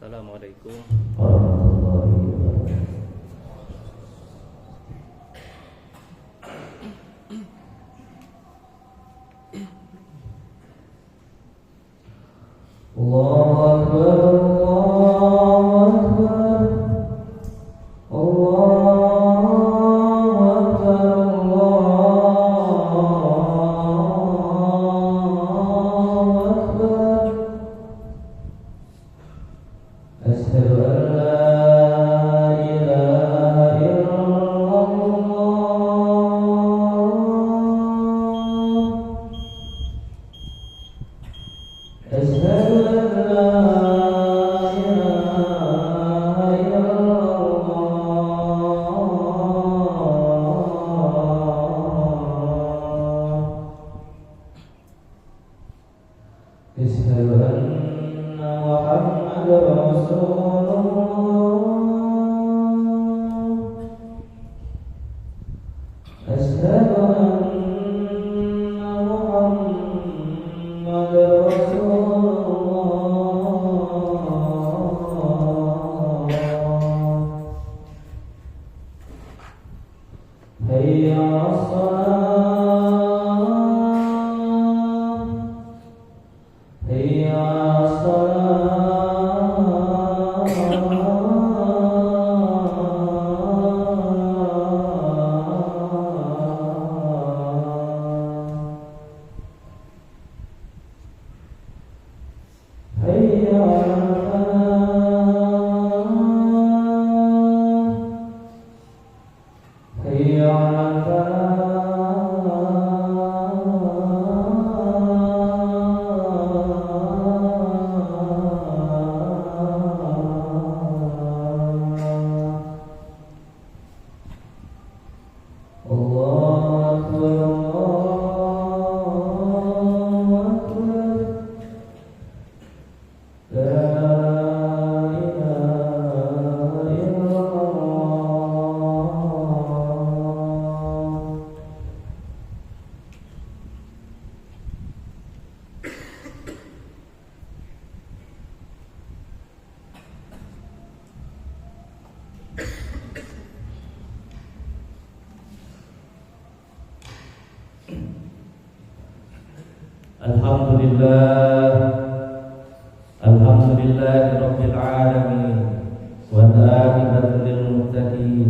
Assalamualaikum warahmatullahi wabarakatuh. Allahu Akbar, Allahu Akbar, Allahu Akbar, Allahu Akbar. Asyhadu an la ilaha illallah. Asyhadu an la ilaha illallah. Asyhadu anna Muhammadar Rasulullah. Asyhadu anna Muhammadar Rasulullah. Hayya 'alas shalah, hayya 'alas salah, hayya 'alal falah, hayya 'alal falah. Allahu Akbar, Allahu Akbar. La ilaha illallah. Alhamdulillahirabbil alamin wal aqibatu lil muttaqin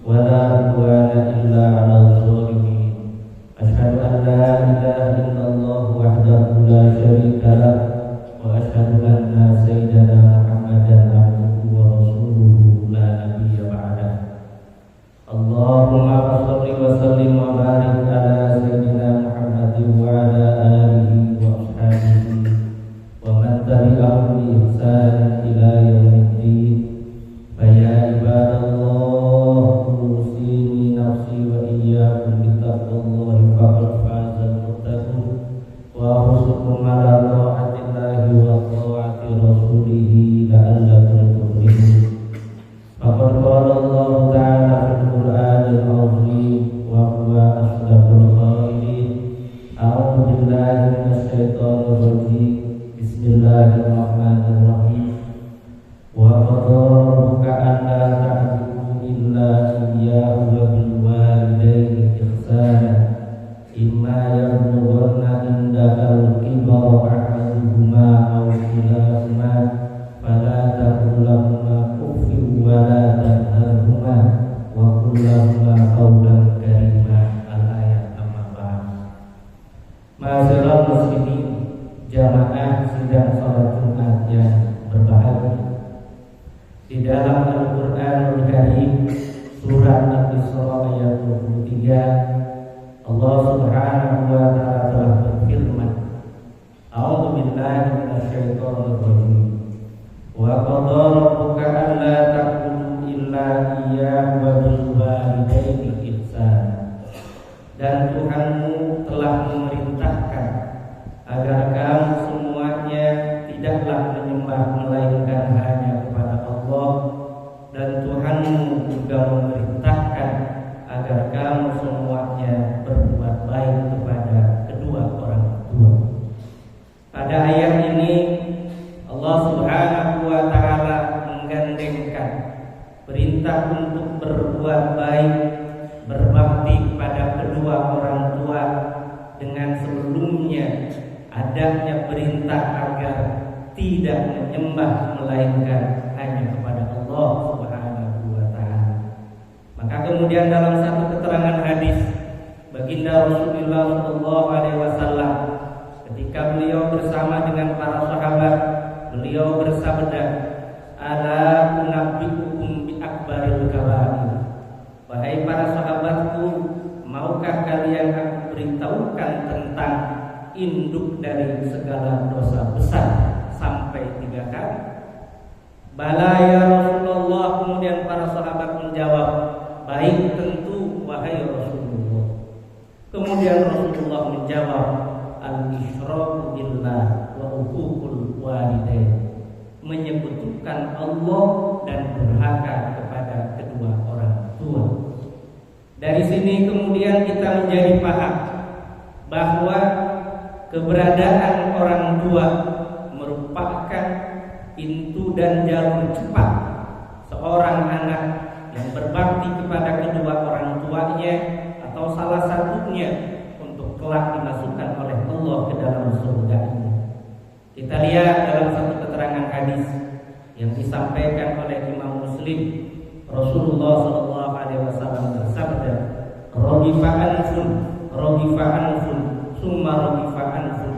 wa la udwana illa 'alal zalimin. Asyhadu an la ilaha illallah wahdahu la syarika lah wa asyhadu anna sayyidana Muhammadan abduhu wa rasuluhu la nabiyya ba'dah. Allahumma shalli wa sallim wa barik ala sayyidina Muhammadin wa ala alihi wa ashabihi wa man tabi'ahum bi ihsan ila yaumiddin. Fa ya ibadallah, usini nafsi wa iyyakum bi taqwallahi faqad fazal muttaqun wa ahsukum ala ta'atillahi wa ta'ati rasulih la'allakum tuflihun. Faqad qala Allah ta'ala fil Qur'anil 'azim wa huwa asdaqul qailin. A'udzu billahi minasy syaithanir rajim. Bismillahirrahmanirrahim. Wa qadara rabbuka alla ta'budu illa iyyahu wa bil walidayni ihsana. Imma yablughanna indakal kibara ahaduhuma aw kilahuma fala taqul lahumā uffin wa la tanharhumā wa qul lahumā qawlan karīmā. Al-ayat. Amma ba'd. Ma'asyiral muslimin, jamaah sidang salat Jumat yang berbahagia. Di dalam Al-Qur'anul Karim surat Al-Isra ayat 23, Allah Subhanahu wa ta'ala telah berfirman, A'udzu billahi minasy syaithanir rajim. Wa qadara rabbuka alla ta'budu illa iyyahu wa bil walidayni ihsana. Dan Tuhanmu telah memerintahkan agar kamu semuanya tidaklah menyembah melainkan hanya kepada Allah, dan Tuhanmu juga memerintahkan agar kamu semuanya berbuat baik kepada kedua orang tua. Pada ayat ini Allah Subhanahu wa ta'ala adanya perintah agar tidak menyembah melainkan hanya kepada Allah Subhanahu wa taala. Maka kemudian dalam satu keterangan hadis baginda Rasulullah sallallahu alaihi wasallam ketika beliau bersama dengan para sahabat, beliau bersabda, "Ala unabbiukum bi akbaril kabair." Wahai para sahabatku, maukah kalian aku beritahukan tentang induk dari segala dosa besar sampai 3 kali? Bala ya Rasulullah. Kemudian para sahabat menjawab, baik tentu wahai Rasulullah. Kemudian Rasulullah menjawab, al-isyraku billah wa uququl walidain, menyekutukan Allah dan durhaka kepada kedua orang tua. Dari sini kemudian kita menjadi paham bahwa keberadaan orang tua merupakan pintu dan jalur cepat seorang anak yang berbakti kepada kedua orang tuanya atau salah satunya untuk kelak dimasukkan oleh Allah ke dalam surga-Nya. Kita lihat dalam satu keterangan hadis yang disampaikan oleh Imam Muslim, Rasulullah sallallahu alaihi wasallam bersabda, "Roghifa'anfun, summa roghifa'anfun,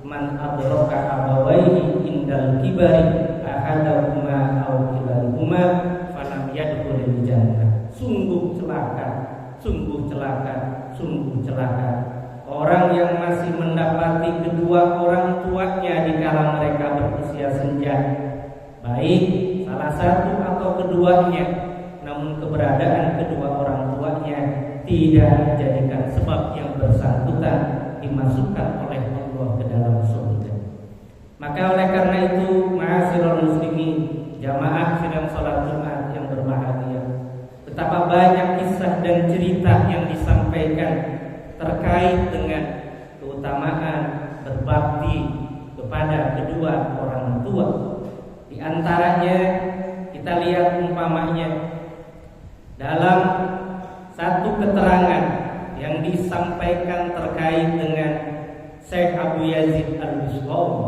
man adraka abawaihi indal kibari ahadahuma aw kilahuma falam yadkhulul jannah." Sungguh celaka, sungguh celaka, sungguh celaka orang yang masih mendapati kedua orang tuanya di kala mereka berusia senja, baik salah satu atau keduanya, namun keberadaan kedua orang tuanya tidak menjadikan sebab yang bersangkutan dimasukkan oleh Allah ke dalam surga. Maka oleh karena itu, ma'asyiral muslimin, jamaah sidang salat Jumat yang berbahagia, betapa banyak kisah dan cerita yang disampaikan terkait dengan keutamaan berbakti kepada kedua orang tua. Di antaranya kita lihat umpamanya dalam satu keterangan yang disampaikan terkait dengan Syekh Abu Yazid Al-Bustami.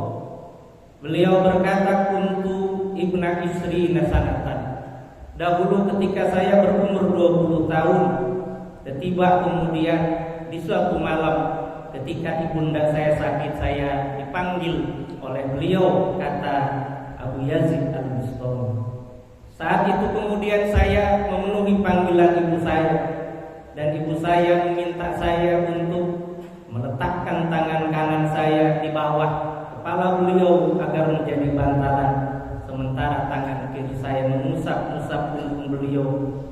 Beliau berkata, "Kuntu ibna istri nasanatan." Dahulu ketika saya berumur 20 tahun, tiba kemudian di suatu malam ketika ibunda saya sakit, saya dipanggil oleh beliau, kata Abu Yazid Al-Bustami. Saat itu kemudian saya memenuhi panggilan ibu saya, dan ibu saya meminta saya untuk meletakkan tangan kanan saya di bawah kepala beliau agar menjadi bantalan, sementara tangan kiri saya mengusap-usap punggung beliau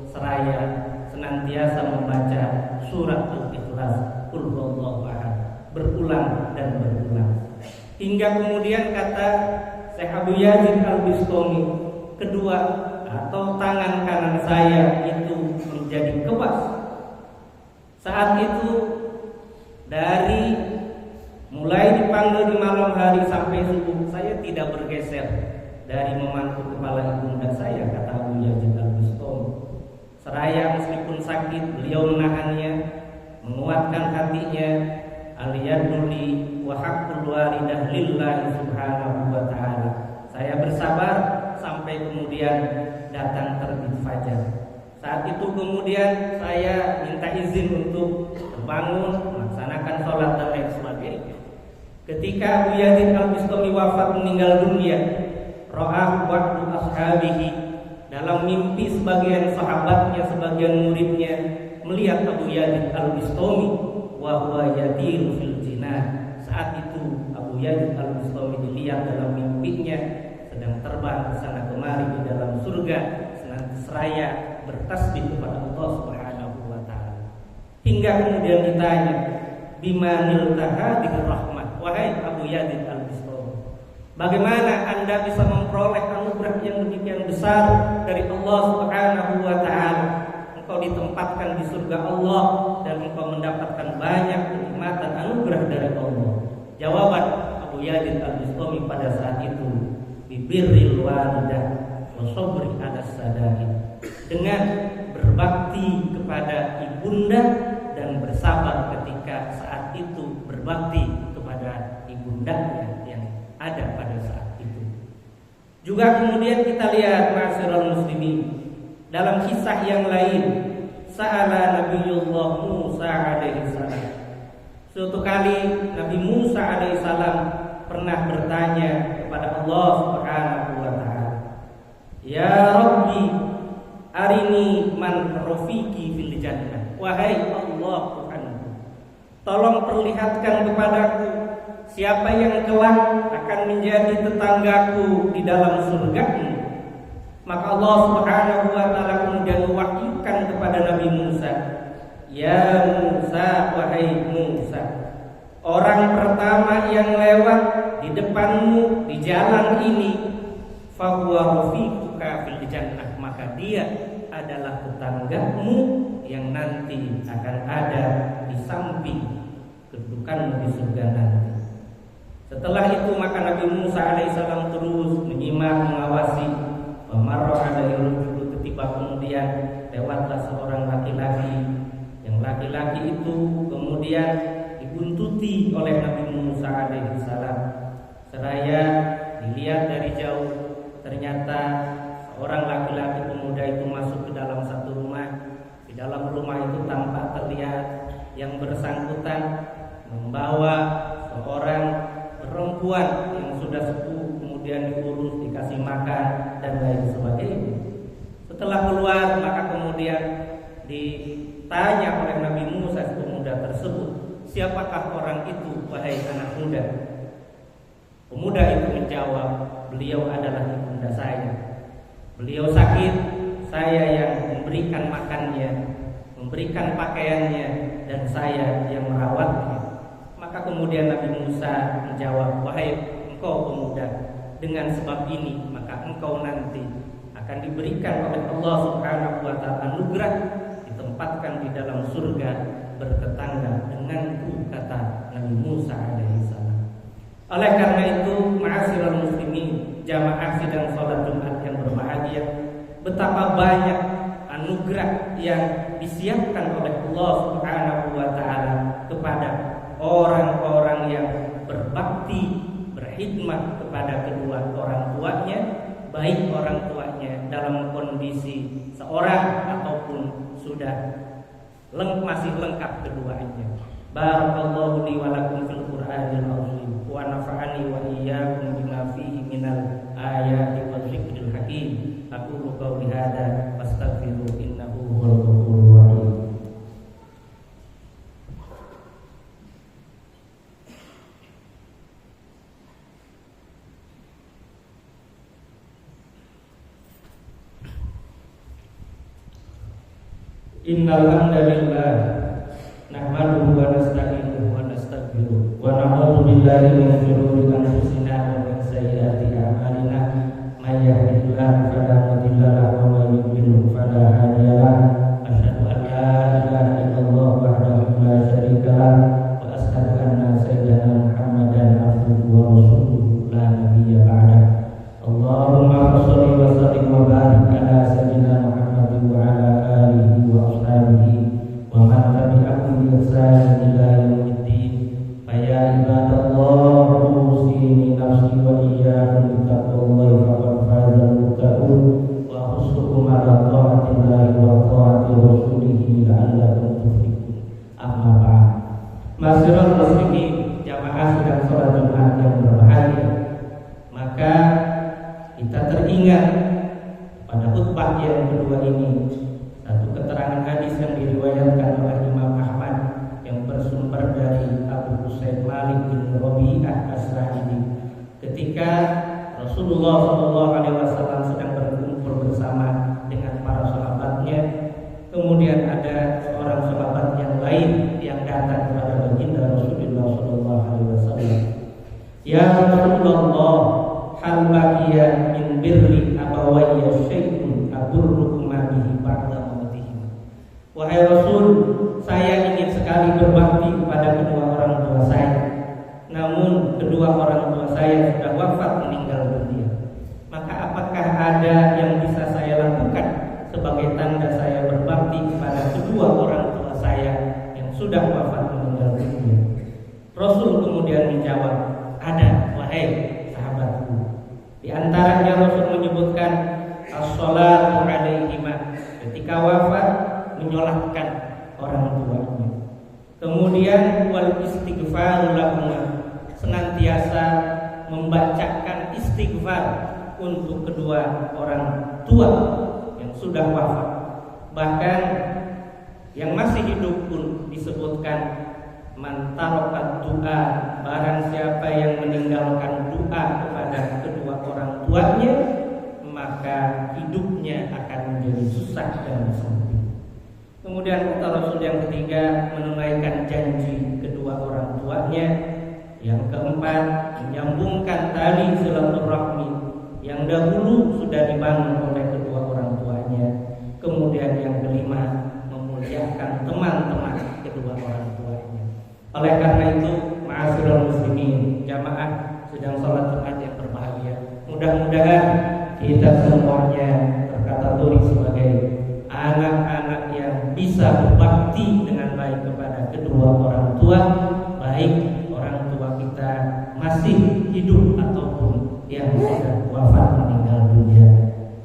seraya senantiasa membaca surat Al-Ikhlas, Qul huwallahu ahad, berulang dan berulang. Hingga kemudian kata Syekh Abu Yazid Al-Bustami, kedua atau tangan kanan saya itu menjadi kebas. Saat itu dari mulai dipanggil di malam hari sampai subuh, saya tidak bergeser dari memangku kepala ibunda saya, kata Abu Yazid Al-Bustami. Seraya meskipun sakit, beliau menahannya, menguatkan hatinya. Aliyaduli wa haqqul walidah lillahi subhanahu wa ta'ala. Saya bersabar sampai kemudian datang terbit fajar. Saat itu kemudian saya minta izin untuk bangun, melaksanakan sholat dan lain sebagainya. Ketika Abu Yazid Al-Bustami wafat meninggal dunia, ra'ahu ba'du ashabihi, dalam mimpi sebagian sahabatnya, sebagian muridnya melihat Abu Yazid Al-Bustami wa huwa yatiru fil jinan. Saat itu Abu Yazid Al-Bustami dilihat dalam mimpinya sedang terbang ke sana kemari di dalam surga, seraya bertasbih kepada Allah Subhanahu wa taala. Hingga kemudian ditanya, "Bimanil tahadhir rahmah?" Wahai Abu Yazid Al-Bustami, bagaimana Anda bisa memperoleh anugerah yang demikian besar dari Allah Subhanahu wa taala? Engkau ditempatkan di surga Allah dan engkau mendapatkan banyak kenikmatan anugerah dari Allah. Jawaban Abu Yazid Al-Bustami pada saat itu, bibirril walidah wa sabri 'alas sadaid, dengan berbakti kepada ibunda dan bersabar ketika saat itu berbakti kepada ibunda. ibundanya yang ada pada saat itu. Juga kemudian kita lihat ma'asyiral muslimin, dalam kisah yang lain, sa'ala Nabiullah Musa alaihi salam. Suatu kali Nabi Musa alaihi salam pernah bertanya kepada Allah Subhanahu wa taala, "Ya Rabbi, arini man rafiqi fil jannah." Wahai Allah Tuhanku, tolong perlihatkan kepadaku siapa yang kelak akan menjadi tetanggaku di dalam surga-Mu. Maka Allah Subhanahu wa taala kemudian mewahyukan kepada Nabi Musa, "Ya Musa, wahai Musa, orang pertama yang lewat di depanmu di jalan ini, fahuwa rafiquka fil jannah, maka dia adalah tetanggamu yang nanti akan ada di samping kedudukanmu di surga nanti." Setelah itu maka Nabi Musa alaihissalam terus menyimak, mengawasi. Marra alaihi rajul, ketika kemudian lewatlah seorang laki-laki, yang laki-laki itu kemudian dibuntuti oleh Nabi Musa alaihissalam. Seraya dilihat dari jauh, ternyata seorang laki-laki pemuda itu masuk ke dalam satu rumah. Di dalam rumah itu tampak terlihat yang bersangkutan membawa seorang perempuan yang sudah sepuh, kemudian diurus, dikasih makan dan lain sebagainya. Setelah keluar maka kemudian ditanya oleh Nabi Musa pemuda tersebut, "Siapakah orang itu, wahai anak muda?" Pemuda itu menjawab, "Beliau adalah ibunda saya. Beliau sakit, saya yang memberikan makannya, memberikan pakaiannya, dan saya yang merawatnya." Maka kemudian Nabi Musa menjawab, "Wahai engkau pemuda, dengan sebab ini maka engkau nanti akan diberikan oleh Allah Subhanahu wa taala anugerah, ditempatkan di dalam surga bertetangga denganku," kata Nabi Musa alaihissalam. Oleh karena itu, ma'asyiral muslimin, jamaah sidang salat Jumat yang berbahagia, betapa banyak anugerah yang disiapkan oleh Allah Subhanahu wa taala kepada orang-orang yang berbakti, berkhidmat kepada kedua orang tuanya, baik orang tuanya dalam kondisi seorang ataupun sudah masih lengkap keduanya. Barakallahu li wa lakum fil Qur'anil azim wa nafa'ani wa iyyakum bima fihi minal ayati wal dzikril hakim. Aqulu qawli hadza wastaghfiru innahu huwal ghafurur rahim. Innal hamdalillah nahmaduhu wa nasta'inuhu wa nastaghfiruh wa na'udzu billahi min shururi anfusina wa min sayyiati a'malina. May yahdihillahu fala mudilla lahu wa may yudlil fala hadiya lahu. Asyhadu an la ilaha illallah wahdahu la syarika lahu wa asyhadu anna sayyidana Muhammadan abduhu wa rasuluhu la nabiyya ba'dah. Allahumma shalli wa sallim wa barik ala sayyidina Muhammadin wa ala alihi wa ashabihi wa man tabi'ahum bi ihsan ila yaumiddin. Fa ya ibadallah, usini nafsi wa iyyakum bi taqwallahi faqad faza al-muttaqun wa khussukum ala ta'atillahi wa ta'ati rasulihi la'allakum tuflihun. Amma ba'd. Ma'asyiral muslimin, jamaah sidang salat Jumat yang berbahagia, maka kita teringat pada khutbah yang kedua ini satu keterangan hadis yang diriwayatkan oleh Imam Ahmad yang bersumber dari Abu Husain Malik bin Rabi'ah As-Sa'idi. Ketika Rasulullah SAW sedang berkumpul bersama dengan para sahabatnya, kemudian ada seorang sahabat yang lain yang datang kepada baginda Rasulullah SAW. "Ya Rasulullah, hal baqiya min birri abawayya syai'un aburrukuma bihi ba'da mautihim." Wahai Rasul, saya ingin sekali berbakti kepada kedua orang tua saya, namun kedua orang tua saya sudah wafat meninggal dunia. Maka apakah ada yang bisa saya lakukan sebagai tanda saya berbakti kepada kedua orang tua saya yang sudah wafat meninggal dunia? Rasul kemudian menjawab, membacakan istighfar untuk kedua orang tua yang sudah wafat. Bahkan yang masih hidup pun disebutkan man tarokat doa, barang siapa yang meninggalkan doa kepada kedua orang tuanya, maka hidupnya akan menjadi susah dan sempit. Kemudian kata Rasul yang ketiga, menunaikan janji kedua orang tuanya. Yang keempat, menyambungkan tali silaturahmi yang dahulu sudah dibangun oleh kedua orang tuanya. Kemudian yang kelima, memuliakan teman-teman kedua orang tuanya. Oleh karena itu, ma'asyiral muslimin, jamaah sedang sholat Jumat yang berbahagia, mudah-mudahan kita semuanya terkategori sebagai anak-anak yang bisa berbakti dengan baik kepada kedua orang tua, baik orang tua kita masih hidup ataupun yang sudah wafat meninggal dunia.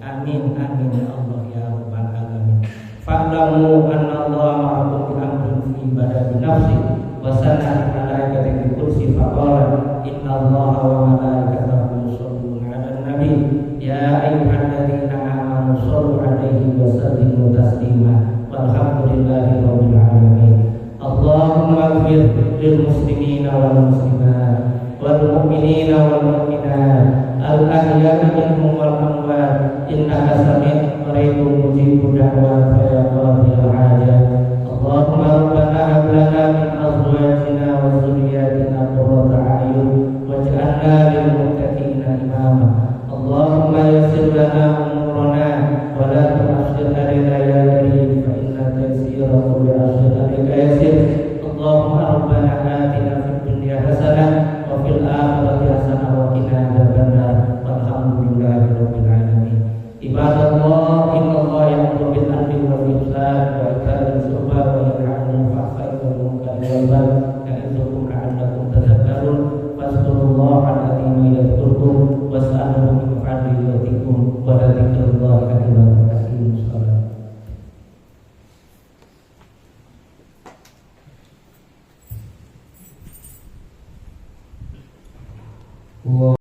Amin amin ya Allah ya rabbal alamin. Fa'lamu anna Allah ma'akum bi amrin fi badani nafsi wa sanna malaikati bi kursi faqala inna Allah wa malaikatahu yusholluna 'alan nabi ya ayyuhalladzina amanu shollu 'alaihi wa sallimu taslima walhamdulillahi rabbil alamin. Allahumma ighfir lil muslimina wal muslimat wal mu'minina wal mu'minat al ahya'i minhum wal amwat innaka sami'un qaribun mujibud da'wat ya qadhil hajat. Allahumma rabbana hab lana min azwajina wa dhurriyyatina qurrata a'yun waj'alna lil muttaqina imama. Allahumma yassir lana umurana wa la tu'assir alaina ya karim fa inna taysira kulli amrin alayka yasir. Allahumma rabbana atina fid dunya hasanah wa fil akhirati hasanah wa qina adzabannar. Walhamdulillahi rabbil alamin. Ibadallah, innallaha ya'muru bil 'adli wal ihsan wa ita'i dzil qurba wa yanha 'anil fahsya'i wal munkari wal baghi ya'idukum la'allakum tadhakkarun. Fadhkurullaha al-'azima yadhkurkum was'aluhu min fadlihi yutikum wa la dzikrullahi akbar.